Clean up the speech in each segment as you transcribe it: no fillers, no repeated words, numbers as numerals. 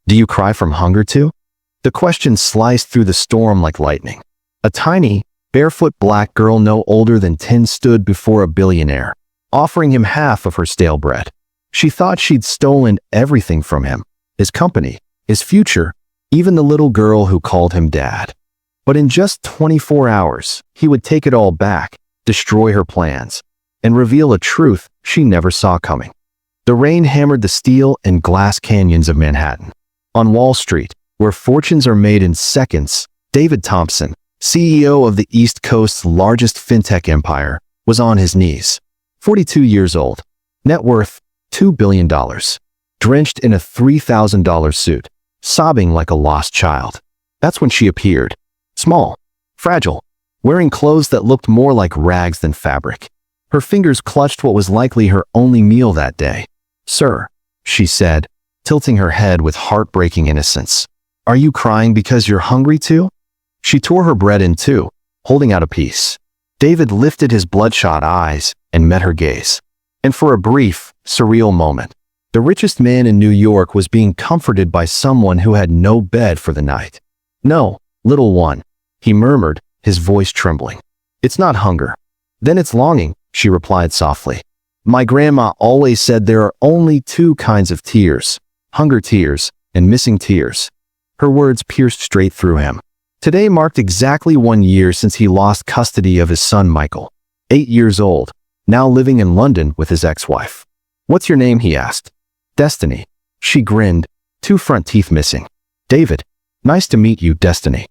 Do you cry from hunger too? The question sliced through the storm like lightning. A tiny, barefoot black girl no older than 10 stood before a billionaire, offering him half of her stale bread. She thought she'd stolen everything from him, his company, his future, even the little girl who called him dad. But in just 24 hours, he would take it all back, destroy her plans, and reveal a truth she never saw coming. The rain hammered the steel and glass canyons of Manhattan. On Wall Street, where fortunes are made in seconds, David Thompson, CEO of the East Coast's largest fintech empire, was on his knees. 42 years old, net worth $2 billion, drenched in a $3,000 suit, sobbing like a lost child. That's when she appeared. Small, fragile, wearing clothes that looked more like rags than fabric. Her fingers clutched what was likely her only meal that day. "Sir," she said, tilting her head with heartbreaking innocence. "Are you crying because you're hungry too?" She tore her bread in two, holding out a piece. David lifted his bloodshot eyes and met her gaze. And for a brief, surreal moment, the richest man in New York was being comforted by someone who had no bed for the night. "No, little one," he murmured, his voice trembling. "It's not hunger." "Then it's longing," she replied softly. "My grandma always said there are only two kinds of tears, hunger tears and missing tears." Her words pierced straight through him. Today marked exactly 1 year since he lost custody of his son Michael, 8 years old, now living in London with his ex-wife. "What's your name?" he asked. "Destiny." She grinned, 2 front teeth missing. "David. Nice to meet you, Destiny."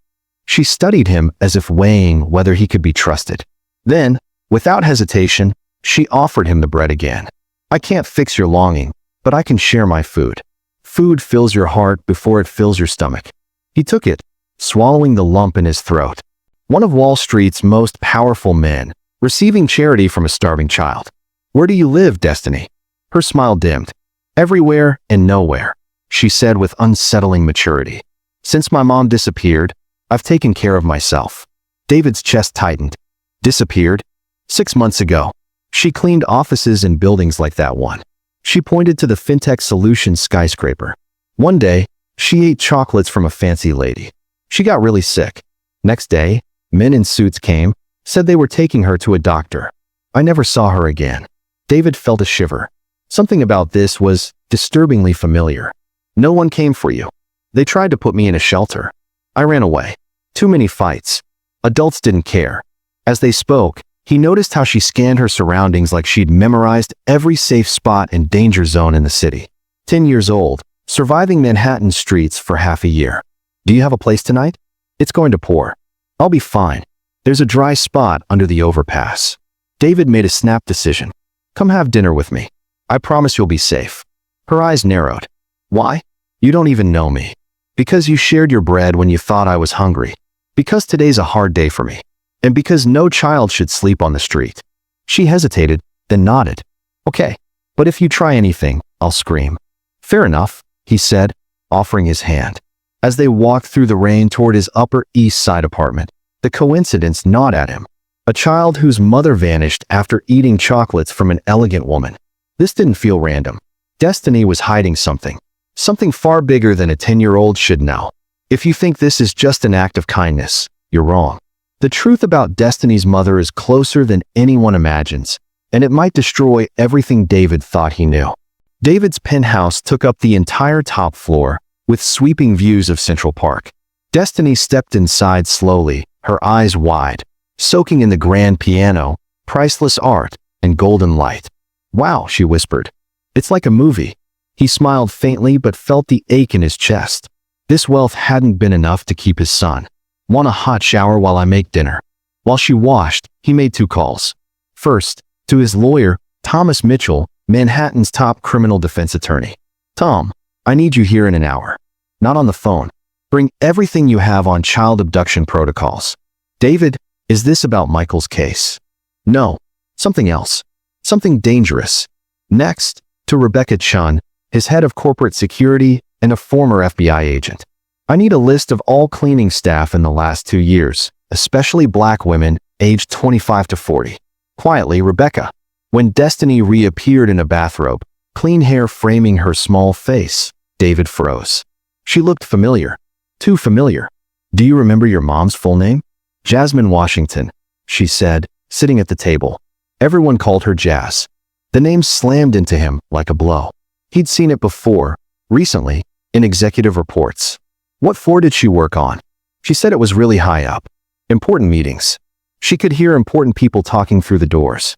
She studied him as if weighing whether he could be trusted. Then, without hesitation, she offered him the bread again. "I can't fix your longing, but I can share my food. Food fills your heart before it fills your stomach." He took it, swallowing the lump in his throat. One of Wall Street's most powerful men, receiving charity from a starving child. "Where do you live, Destiny?" Her smile dimmed. "Everywhere and nowhere," she said with unsettling maturity. "Since my mom disappeared, I've taken care of myself." David's chest tightened. "Disappeared? 6 months ago. She cleaned offices and buildings like that one." She pointed to the fintech solutions skyscraper. "One day, she ate chocolates from a fancy lady. She got really sick. Next day, men in suits came, said they were taking her to a doctor. I never saw her again." David felt a shiver. Something about this was disturbingly familiar. "No one came for you. They tried to put me in a shelter. I ran away. Too many fights. Adults didn't care." As they spoke, he noticed how she scanned her surroundings like she'd memorized every safe spot and danger zone in the city. 10 years old, surviving Manhattan streets for half a year. "Do you have a place tonight?" "It's going to pour. I'll be fine. There's a dry spot under the overpass." David made a snap decision. "Come have dinner with me. I promise you'll be safe." Her eyes narrowed. "Why? You don't even know me." "Because you shared your bread when you thought I was hungry. Because today's a hard day for me. And because no child should sleep on the street." She hesitated, then nodded. "Okay, but if you try anything, I'll scream." "Fair enough," he said, offering his hand. As they walked through the rain toward his Upper East Side apartment, the coincidence gnawed at him. A child whose mother vanished after eating chocolates from an elegant woman. This didn't feel random. Destiny was hiding something. Something far bigger than a 10-year-old should know. If you think this is just an act of kindness, you're wrong. The truth about Destiny's mother is closer than anyone imagines, and it might destroy everything David thought he knew. David's penthouse took up the entire top floor, with sweeping views of Central Park. Destiny stepped inside slowly, her eyes wide, soaking in the grand piano, priceless art, and golden light. "Wow," she whispered. "It's like a movie." He smiled faintly but felt the ache in his chest. This wealth hadn't been enough to keep his son. "Want a hot shower while I make dinner?" While she washed, he made 2 calls. First, to his lawyer, Thomas Mitchell, Manhattan's top criminal defense attorney. "Tom, I need you here in an hour." "Not on the phone. Bring everything you have on child abduction protocols." "David, is this about Michael's case?" "No, something else. Something dangerous." Next, to Rebecca Chun, his head of corporate security and a former FBI agent. "I need a list of all cleaning staff in the last 2 years, especially black women aged 25 to 40. Quietly, Rebecca." When Destiny reappeared in a bathrobe, clean hair framing her small face, David froze. She looked familiar. Too familiar. Do you remember your mom's full name? Jasmine Washington, she said, sitting at the table. Everyone called her Jazz. The name slammed into him like a blow. He'd seen it before, recently, in executive reports. What floor did she work on? She said it was really high up. Important meetings. She could hear important people talking through the doors.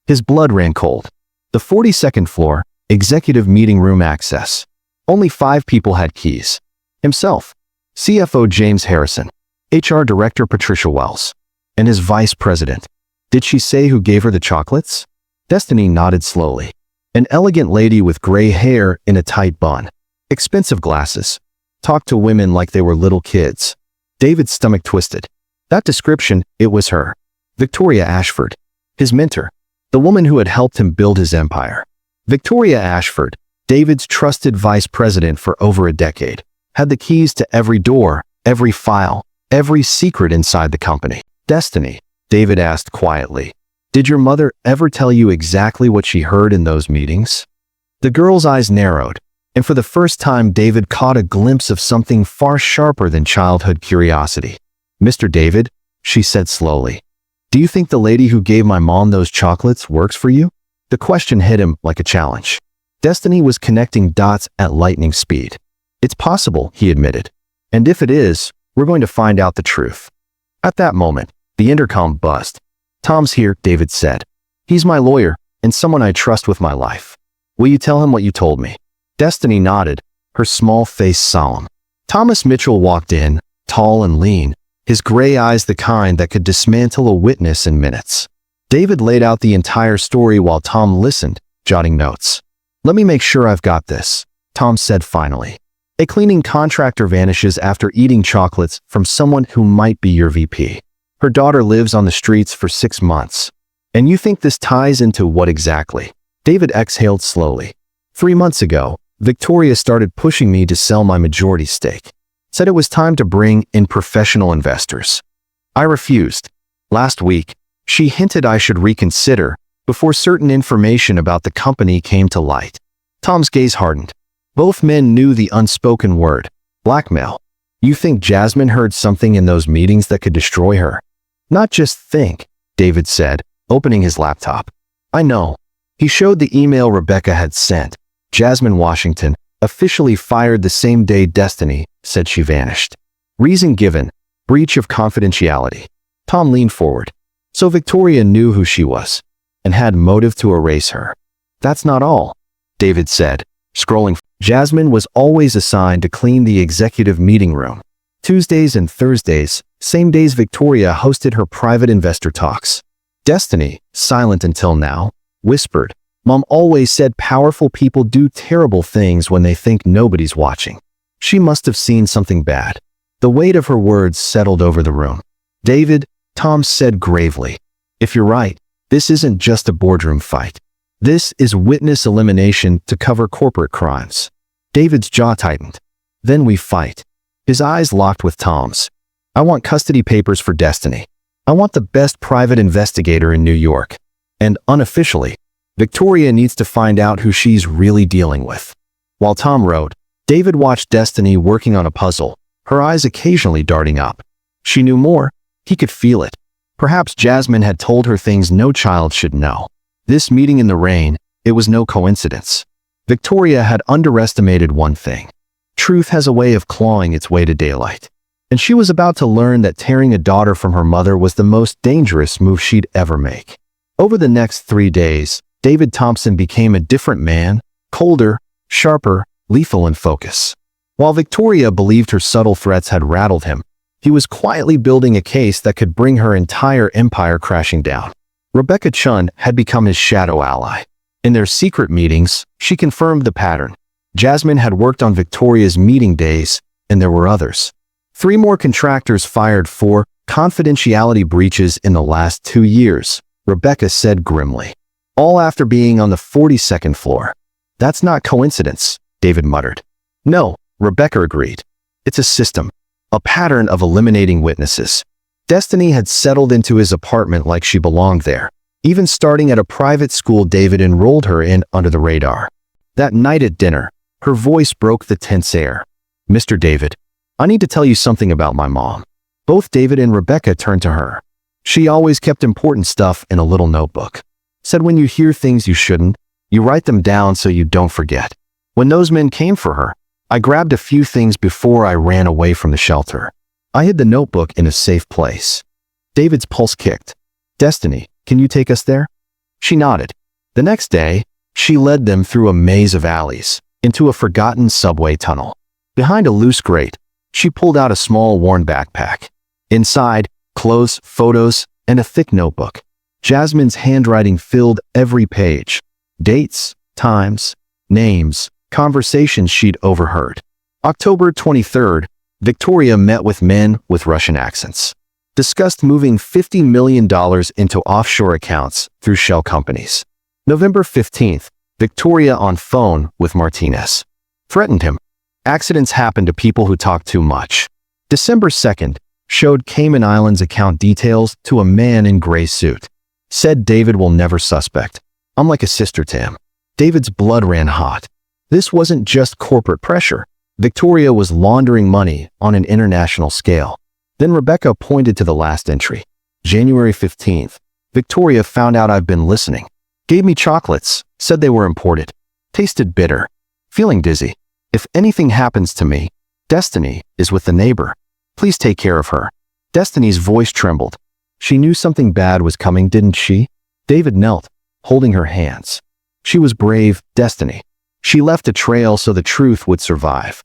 His blood ran cold. The 42nd floor, executive meeting room access. Only 5 people had keys. Himself, CFO James Harrison, HR Director Patricia Wells, and his vice president. Did she say who gave her the chocolates? Destiny nodded slowly. An elegant lady with gray hair in a tight bun. Expensive glasses. Talked to women like they were little kids. David's stomach twisted. That description, it was her. Victoria Ashford. His mentor. The woman who had helped him build his empire. Victoria Ashford, David's trusted vice president for over a decade, had the keys to every door, every file, every secret inside the company. Destiny, David asked quietly. Did your mother ever tell you exactly what she heard in those meetings? The girl's eyes narrowed, and for the first time David caught a glimpse of something far sharper than childhood curiosity. Mr. David, she said slowly, do you think the lady who gave my mom those chocolates works for you? The question hit him like a challenge. Destiny was connecting dots at lightning speed. It's possible, he admitted. And if it is, we're going to find out the truth. At that moment, the intercom buzzed. Tom's here, David said. He's my lawyer, and someone I trust with my life. Will you tell him what you told me? Destiny nodded, her small face solemn. Thomas Mitchell walked in, tall and lean, his gray eyes the kind that could dismantle a witness in minutes. David laid out the entire story while Tom listened, jotting notes. Let me make sure I've got this, Tom said finally. A cleaning contractor vanishes after eating chocolates from someone who might be your VP. Her daughter lives on the streets for 6 months. And you think this ties into what exactly? David exhaled slowly. 3 months ago, Victoria started pushing me to sell my majority stake. Said it was time to bring in professional investors. I refused. Last week, she hinted I should reconsider before certain information about the company came to light. Tom's gaze hardened. Both men knew the unspoken word, blackmail. You think Jasmine heard something in those meetings that could destroy her? Not just think, David said, opening his laptop. I know. He showed the email Rebecca had sent. Jasmine Washington, officially fired the same day Destiny said she vanished. Reason given, breach of confidentiality. Tom leaned forward. So Victoria knew who she was, and had motive to erase her. That's not all, David said, scrolling. Jasmine was always assigned to clean the executive meeting room. Tuesdays and Thursdays, same days Victoria hosted her private investor talks. Destiny, silent until now, whispered, Mom always said powerful people do terrible things when they think nobody's watching. She must have seen something bad. The weight of her words settled over the room. David, Tom said gravely, if you're right, this isn't just a boardroom fight. This is witness elimination to cover corporate crimes. David's jaw tightened. Then we fight. His eyes locked with Tom's. I want custody papers for Destiny. I want the best private investigator in New York. And unofficially, Victoria needs to find out who she's really dealing with. While Tom wrote, David watched Destiny working on a puzzle, her eyes occasionally darting up. She knew more. He could feel it. Perhaps Jasmine had told her things no child should know. This meeting in the rain, it was no coincidence. Victoria had underestimated one thing. Truth has a way of clawing its way to daylight. And she was about to learn that tearing a daughter from her mother was the most dangerous move she'd ever make. Over the next 3 days, David Thompson became a different man, colder, sharper, lethal in focus. While Victoria believed her subtle threats had rattled him, he was quietly building a case that could bring her entire empire crashing down. Rebecca Chun had become his shadow ally. In their secret meetings, she confirmed the pattern. Jasmine had worked on Victoria's meeting days, and there were others. 3 more contractors fired for confidentiality breaches in the last 2 years, Rebecca said grimly. All after being on the 42nd floor. That's not coincidence, David muttered. No, Rebecca agreed. It's a system. A pattern of eliminating witnesses. Destiny had settled into his apartment like she belonged there. Even starting at a private school David enrolled her in under the radar. That night at dinner, her voice broke the tense air. Mr. David, I need to tell you something about my mom. Both David and Rebecca turned to her. She always kept important stuff in a little notebook. Said when you hear things you shouldn't, you write them down so you don't forget. When those men came for her, I grabbed a few things before I ran away from the shelter. I hid the notebook in a safe place. David's pulse kicked. Destiny, can you take us there? She nodded. The next day, she led them through a maze of alleys, into a forgotten subway tunnel. Behind a loose grate, she pulled out a small worn backpack. Inside, clothes, photos, and a thick notebook. Jasmine's handwriting filled every page. Dates, times, names, conversations she'd overheard. October 23rd, Victoria met with men with Russian accents. Discussed moving $50 million into offshore accounts through shell companies. November 15th, Victoria on phone with Martinez. Threatened him. Accidents happen to people who talk too much. December 2nd, showed Cayman Islands account details to a man in gray suit. Said David will never suspect. I'm like a sister to him. David's blood ran hot. This wasn't just corporate pressure. Victoria was laundering money on an international scale. Then Rebecca pointed to the last entry. January 15th. Victoria found out I've been listening. Gave me chocolates, said they were imported. Tasted bitter. Feeling dizzy. If anything happens to me, Destiny is with the neighbor. Please take care of her. Destiny's voice trembled. She knew something bad was coming, didn't she? David knelt, holding her hands. She was brave, Destiny. She left a trail so the truth would survive.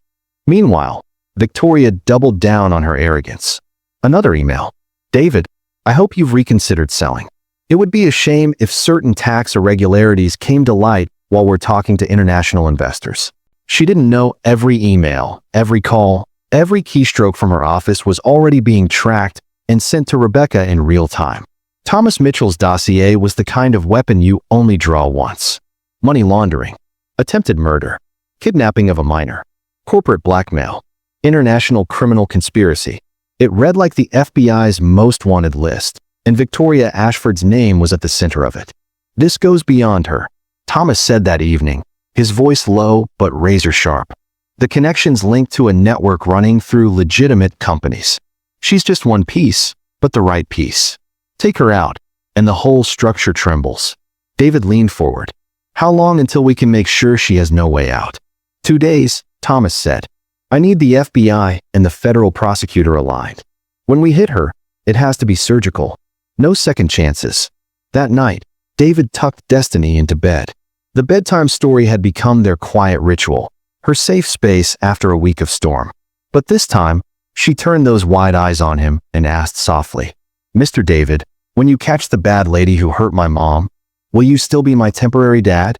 Meanwhile, Victoria doubled down on her arrogance. Another email. David, I hope you've reconsidered selling. It would be a shame if certain tax irregularities came to light while we're talking to international investors. She didn't know every email, every call, every keystroke from her office was already being tracked and sent to Rebecca in real time. Thomas Mitchell's dossier was the kind of weapon you only draw once. Money laundering, attempted murder, kidnapping of a minor, corporate blackmail, international criminal conspiracy. It read like the FBI's most wanted list, and Victoria Ashford's name was at the center of it. This goes beyond her, Thomas said that evening, his voice low but razor sharp. The connections linked to a network running through legitimate companies. She's just one piece, but the right piece. Take her out, and the whole structure trembles. David leaned forward. How long until we can make sure she has no way out? 2 days, Thomas said. I need the FBI and the federal prosecutor aligned. When we hit her, it has to be surgical. No second chances. That night, David tucked Destiny into bed. The bedtime story had become their quiet ritual, her safe space after a week of storm. But this time, she turned those wide eyes on him and asked softly, Mr. David, when you catch the bad lady who hurt my mom, will you still be my temporary dad?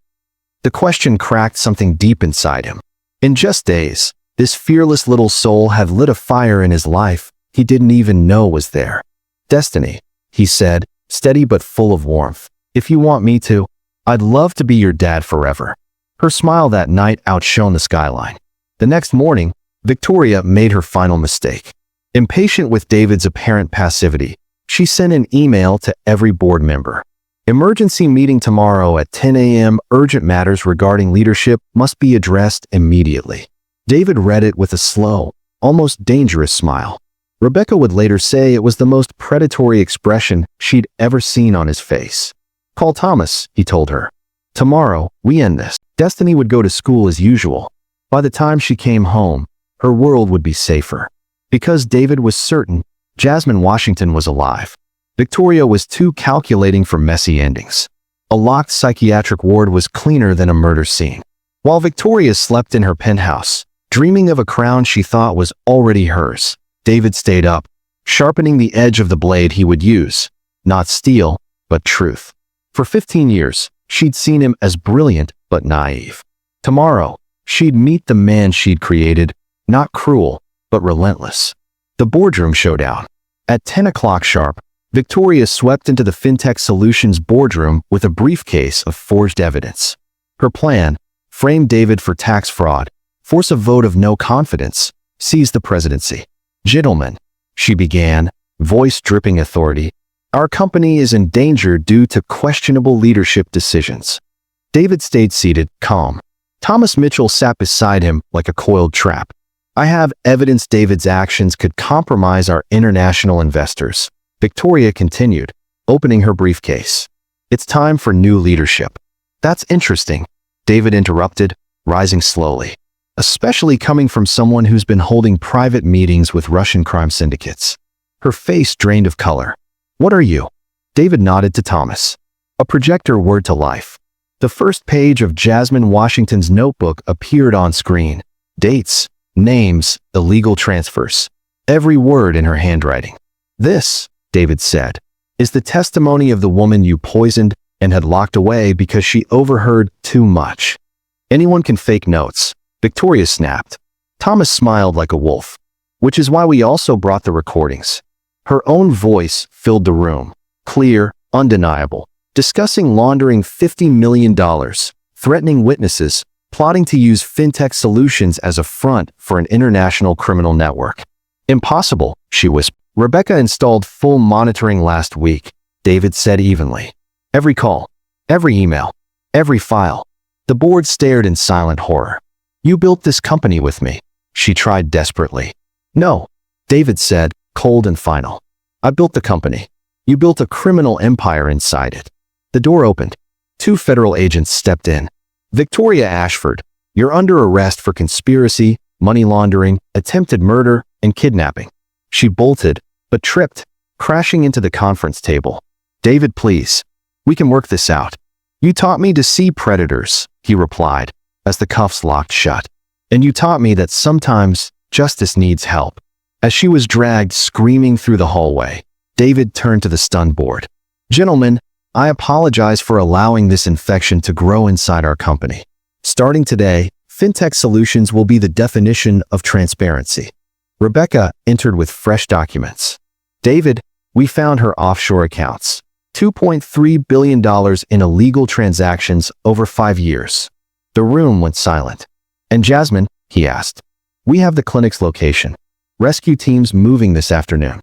The question cracked something deep inside him. In just days, this fearless little soul had lit a fire in his life he didn't even know was there. Destiny, he said, steady but full of warmth. If you want me to, I'd love to be your dad forever. Her smile that night outshone the skyline. The next morning, Victoria made her final mistake. Impatient with David's apparent passivity, she sent an email to every board member. Emergency meeting tomorrow at 10 a.m. Urgent matters regarding leadership must be addressed immediately. David read it with a slow, almost dangerous smile. Rebecca would later say it was the most predatory expression she'd ever seen on his face. Call Thomas, he told her. Tomorrow, we end this. Destiny would go to school as usual. By the time she came home, her world would be safer. Because David was certain Jasmine Washington was alive. Victoria was too calculating for messy endings. A locked psychiatric ward was cleaner than a murder scene. While Victoria slept in her penthouse, dreaming of a crown she thought was already hers, David stayed up, sharpening the edge of the blade he would use. Not steel, but truth. For 15 years, she'd seen him as brilliant but naive. Tomorrow, she'd meet the man she'd created, not cruel, but relentless. The boardroom showdown. At 10 o'clock sharp, Victoria swept into the FinTech Solutions boardroom with a briefcase of forged evidence. Her plan: frame David for tax fraud, force a vote of no confidence, seize the presidency. Gentlemen, she began, voice dripping authority, our company is in danger due to questionable leadership decisions. David stayed seated, calm. Thomas Mitchell sat beside him like a coiled trap. I have evidence David's actions could compromise our international investors. Victoria continued, opening her briefcase. It's time for new leadership. That's interesting, David interrupted, rising slowly. Especially coming from someone who's been holding private meetings with Russian crime syndicates. Her face drained of color. What are you? David nodded to Thomas. A projector word to life. The first page of Jasmine Washington's notebook appeared on screen. Dates, names, illegal transfers. Every word in her handwriting. This, David said, is the testimony of the woman you poisoned and had locked away because she overheard too much. Anyone can fake notes, Victoria snapped. Thomas smiled like a wolf. Which is why we also brought the recordings. Her own voice filled the room, clear, undeniable, discussing laundering $50 million, threatening witnesses, plotting to use fintech solutions as a front for an international criminal network. Impossible, she whispered. Rebecca installed full monitoring last week, David said evenly. Every call, every email, every file. The board stared in silent horror. You built this company with me, she tried desperately. No, David said, cold and final. I built the company. You built a criminal empire inside it. The door opened. 2 federal agents stepped in. Victoria Ashford, you're under arrest for conspiracy, money laundering, attempted murder, and kidnapping. She bolted, but tripped, crashing into the conference table. David, please. We can work this out. You taught me to see predators, he replied, as the cuffs locked shut. And you taught me that sometimes justice needs help. As she was dragged screaming through the hallway, David turned to the stunned board. Gentlemen, I apologize for allowing this infection to grow inside our company. Starting today, fintech solutions will be the definition of transparency. Rebecca entered with fresh documents. David, we found her offshore accounts. $2.3 billion in illegal transactions over 5 years. The room went silent. And Jasmine, he asked. We have the clinic's location. Rescue teams moving this afternoon.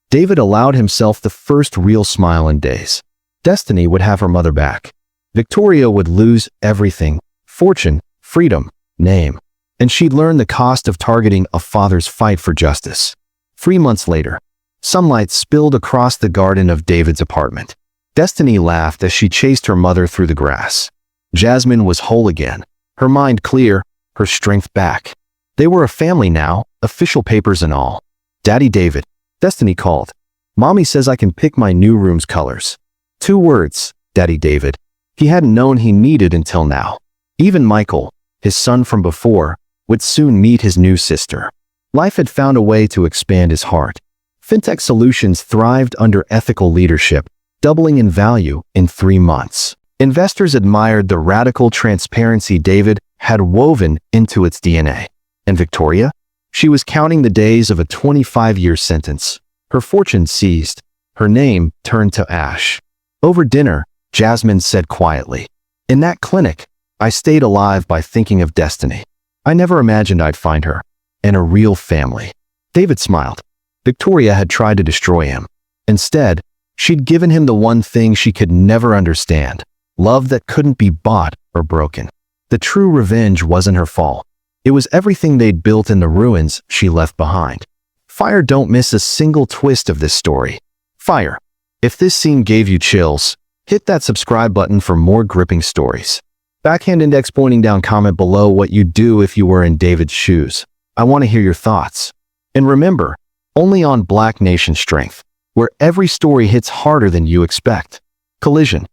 David allowed himself the first real smile in days. Destiny would have her mother back. Victoria would lose everything: fortune, freedom, name. And she'd learn the cost of targeting a father's fight for justice. 3 months later, sunlight spilled across the garden of David's apartment. Destiny laughed as she chased her mother through the grass. Jasmine was whole again, her mind clear, her strength back. They were a family now, official papers and all. Daddy David, Destiny called. Mommy says I can pick my new room's colors. 2 words, Daddy David. He hadn't known he needed until now. Even Michael, his son from before, would soon meet his new sister. Life had found a way to expand his heart. Fintech solutions thrived under ethical leadership, doubling in value in 3 months. Investors admired the radical transparency David had woven into its DNA. And Victoria? She was counting the days of a 25-year sentence. Her fortune seized. Her name turned to ash. Over dinner, Jasmine said quietly, in that clinic, I stayed alive by thinking of Destiny. I never imagined I'd find her. And a real family. David smiled. Victoria had tried to destroy him. Instead, she'd given him the one thing she could never understand: love that couldn't be bought or broken. The true revenge wasn't her fault. It was everything they'd built in the ruins she left behind. Fire, don't miss a single twist of this story. Fire. If this scene gave you chills, hit that subscribe button for more gripping stories. Backhand index pointing down, comment below what you'd do if you were in David's shoes. I want to hear your thoughts. And remember, only on Black Nation Strength, where every story hits harder than you expect. Collision.